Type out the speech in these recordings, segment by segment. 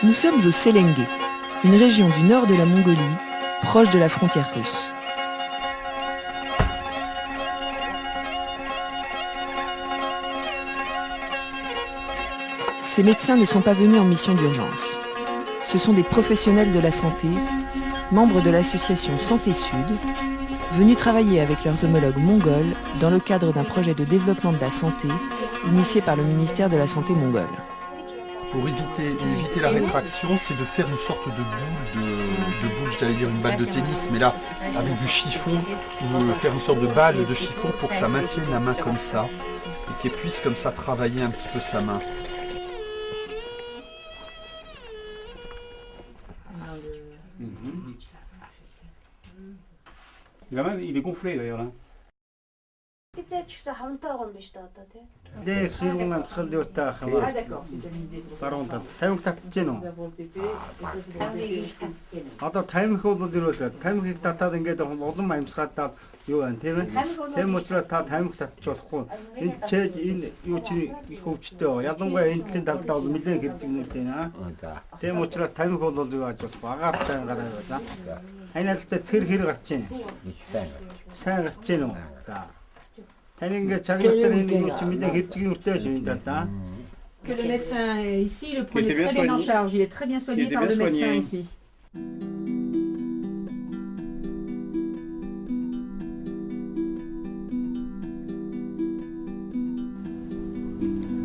Nous sommes au Sélengué, une région du nord de la Mongolie, proche de la frontière russe. Ces médecins ne sont pas venus en mission d'urgence. Ce sont des professionnels de la santé, membres de l'association Santé Sud, venus travailler avec leurs homologues mongols dans le cadre d'un projet de développement de la santé initié par le ministère de la Santé mongole. Pour éviter la rétraction, c'est de faire une sorte de boule, j'allais dire une balle de tennis, mais là, avec du chiffon, ou faire une sorte de balle de chiffon pour que ça maintienne la main comme ça, et qu'elle puisse comme ça travailler un petit peu sa main. Gamin, il est gonflé d'ailleurs. Hein. Que le médecin ici le prenait très bien en charge, il est très bien soigné par le médecin ici.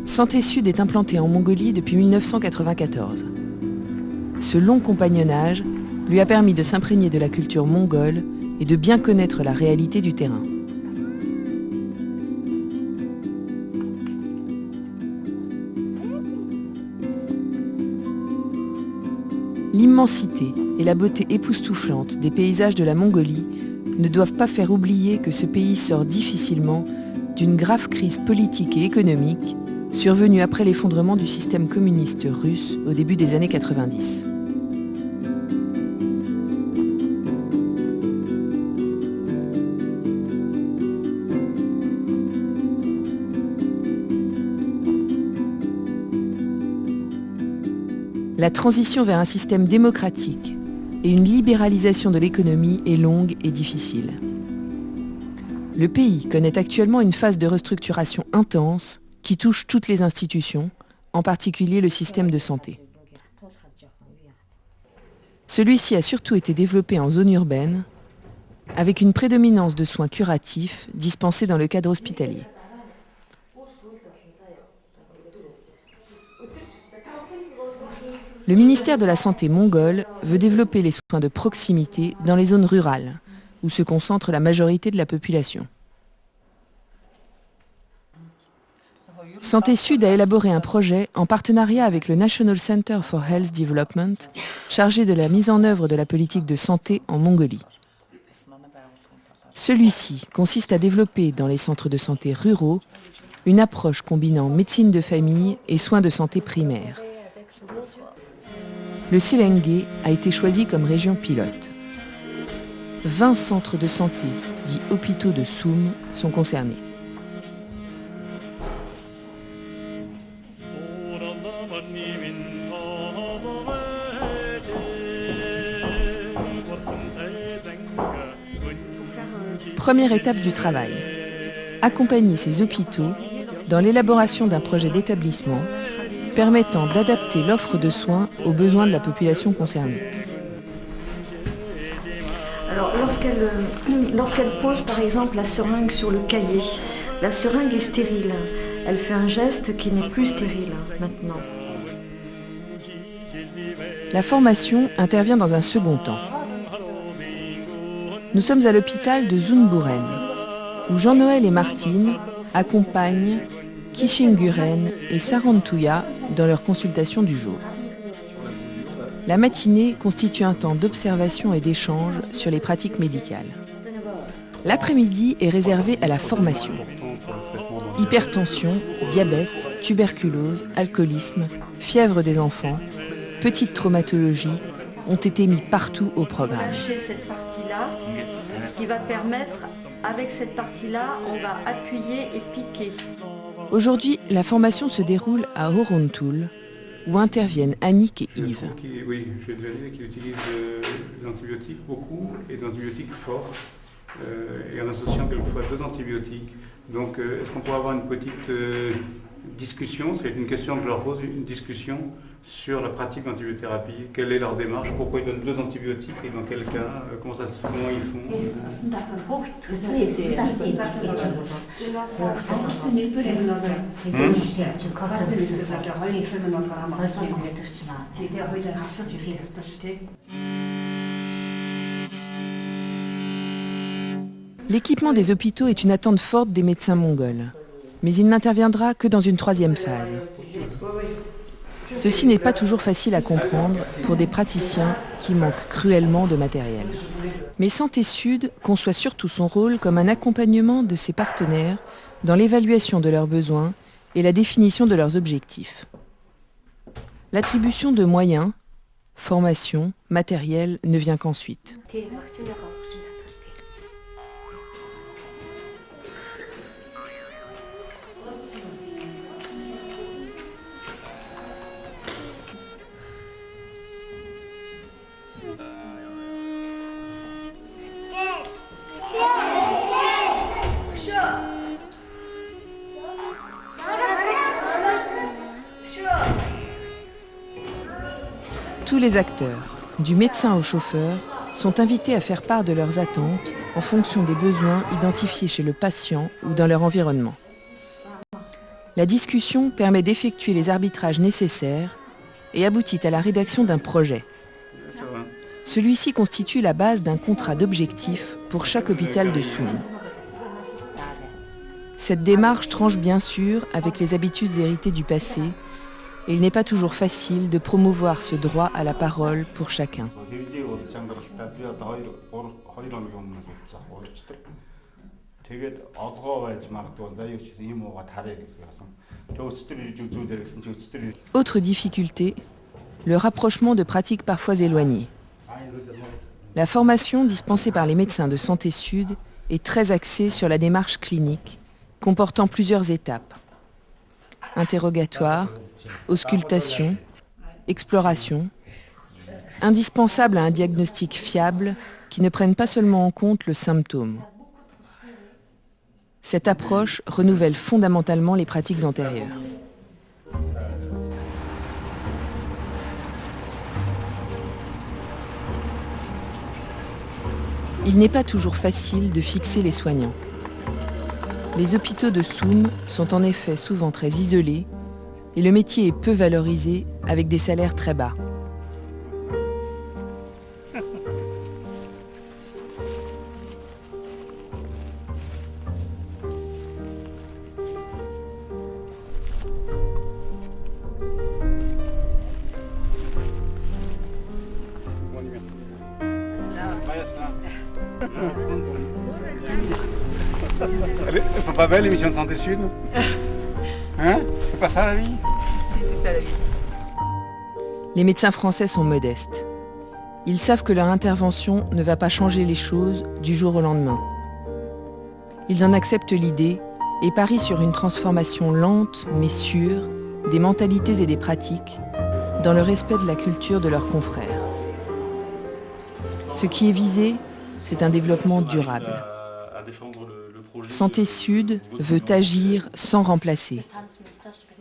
Santé Sud est implantée en Mongolie depuis 1994. Ce long compagnonnage lui a permis de s'imprégner de la culture mongole et de bien connaître la réalité du terrain. L'immensité et la beauté époustouflante des paysages de la Mongolie ne doivent pas faire oublier que ce pays sort difficilement d'une grave crise politique et économique survenue après l'effondrement du système communiste russe au début des années 90. La transition vers un système démocratique et une libéralisation de l'économie est longue et difficile. Le pays connaît actuellement une phase de restructuration intense qui touche toutes les institutions, en particulier le système de santé. Celui-ci a surtout été développé en zone urbaine, avec une prédominance de soins curatifs dispensés dans le cadre hospitalier. Le ministère de la Santé mongole veut développer les soins de proximité dans les zones rurales, où se concentre la majorité de la population. Santé Sud a élaboré un projet en partenariat avec le National Center for Health Development, chargé de la mise en œuvre de la politique de santé en Mongolie. Celui-ci consiste à développer dans les centres de santé ruraux une approche combinant médecine de famille et soins de santé primaires. Le Sélengué a été choisi comme région pilote. 20 centres de santé, dits hôpitaux de Soum, sont concernés. Première étape du travail, accompagner ces hôpitaux dans l'élaboration d'un projet d'établissement permettant d'adapter l'offre de soins aux besoins de la population concernée. Alors, lorsqu'elle pose par exemple la seringue sur le cahier, la seringue est stérile. Elle fait un geste qui n'est plus stérile maintenant. La formation intervient dans un second temps. Nous sommes à l'hôpital de Zunburen, où Jean-Noël et Martine accompagnent Kishinguren et Sarantuya dans leur consultation du jour. La matinée constitue un temps d'observation et d'échange sur les pratiques médicales. L'après-midi est réservé à la formation. Hypertension, diabète, tuberculose, alcoolisme, fièvre des enfants, petite traumatologie ont été mis partout au programme. Cette partie-là, ce qui va permettre, avec cette partie-là, on va appuyer et piquer. Aujourd'hui, la formation se déroule à Horontul, où interviennent Annick et Yves. Oui, je vais dire qu'il utilise des antibiotiques beaucoup et des antibiotiques forts, et en associant quelquefois 2 antibiotiques. Donc, est-ce qu'on pourrait avoir une petite discussion, c'est une question que je leur pose, une discussion sur la pratique d'antibiothérapie. Quelle est leur démarche? Pourquoi ils donnent 2 antibiotiques et dans quel cas? Comment ils font? L'équipement des hôpitaux est une attente forte des médecins mongols, mais il n'interviendra que dans une 3e phase. Ceci n'est pas toujours facile à comprendre pour des praticiens qui manquent cruellement de matériel. Mais Santé Sud conçoit surtout son rôle comme un accompagnement de ses partenaires dans l'évaluation de leurs besoins et la définition de leurs objectifs. L'attribution de moyens, formation, matériel ne vient qu'ensuite. Tous les acteurs, du médecin au chauffeur, sont invités à faire part de leurs attentes en fonction des besoins identifiés chez le patient ou dans leur environnement. La discussion permet d'effectuer les arbitrages nécessaires et aboutit à la rédaction d'un projet. Celui-ci constitue la base d'un contrat d'objectifs pour chaque hôpital de Soum. Cette démarche tranche bien sûr avec les habitudes héritées du passé, et il n'est pas toujours facile de promouvoir ce droit à la parole pour chacun. Autre difficulté, le rapprochement de pratiques parfois éloignées. La formation dispensée par les médecins de Santé Sud est très axée sur la démarche clinique, comportant plusieurs étapes. Interrogatoire, auscultation, exploration, indispensable à un diagnostic fiable qui ne prenne pas seulement en compte le symptôme. Cette approche renouvelle fondamentalement les pratiques antérieures. Il n'est pas toujours facile de fixer les soignants. Les hôpitaux de Soum sont en effet souvent très isolés et le métier est peu valorisé avec des salaires très bas. Elles sont pas belles les missions de Santé Sud? Hein? C'est pas ça la vie? Si, c'est ça la vie. Les médecins français sont modestes. Ils savent que leur intervention ne va pas changer les choses du jour au lendemain. Ils en acceptent l'idée et parient sur une transformation lente mais sûre des mentalités et des pratiques dans le respect de la culture de leurs confrères. Ce qui est visé, c'est un développement durable. Santé Sud veut agir sans remplacer,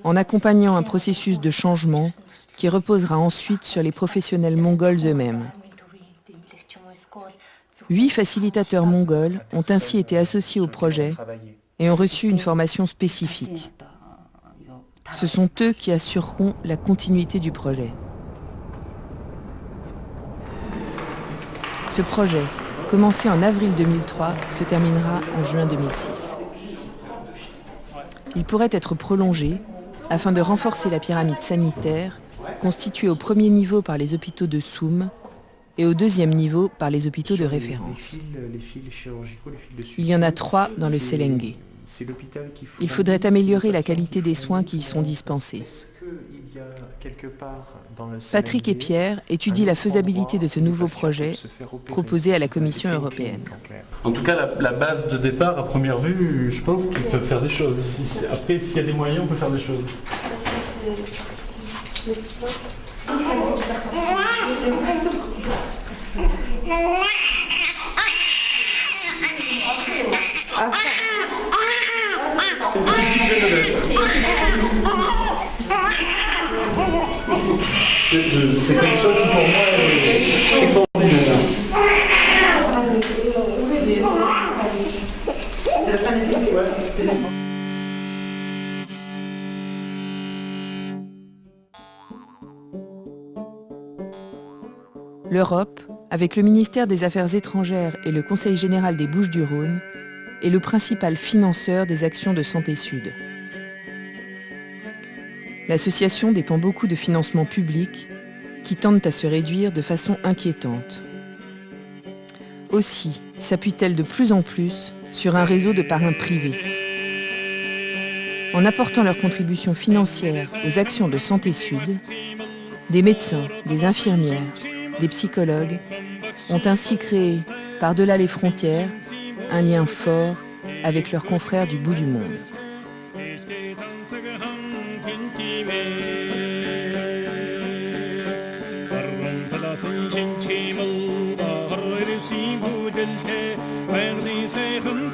en accompagnant un processus de changement qui reposera ensuite sur les professionnels mongols eux-mêmes. 8 facilitateurs mongols ont ainsi été associés au projet et ont reçu une formation spécifique. Ce sont eux qui assureront la continuité du projet. Ce projet, commencé en avril 2003, se terminera en juin 2006. Il pourrait être prolongé afin de renforcer la pyramide sanitaire constituée au premier niveau par les hôpitaux de Soum et au deuxième niveau par les hôpitaux de référence. Il y en a 3 dans le Sélengué. Il faudrait améliorer la qualité des soins qui y sont dispensés. Patrick et Pierre étudient la faisabilité de ce nouveau projet proposé à la Commission européenne. En tout cas, la base de départ, à première vue, je pense qu'ils peuvent faire des choses. Après, s'il y a des moyens, on peut faire des choses. C'est quelque chose qui pour moi est extraordinaire. L'Europe, avec le ministère des Affaires étrangères et le Conseil général des Bouches-du-Rhône, est le principal financeur des actions de Santé Sud. L'association dépend beaucoup de financements publics qui tendent à se réduire de façon inquiétante. Aussi s'appuie-t-elle de plus en plus sur un réseau de parrains privés. En apportant leur contribution financière aux actions de Santé Sud, des médecins, des infirmières, des psychologues ont ainsi créé, par-delà les frontières, un lien fort avec leurs confrères du bout du monde. Sen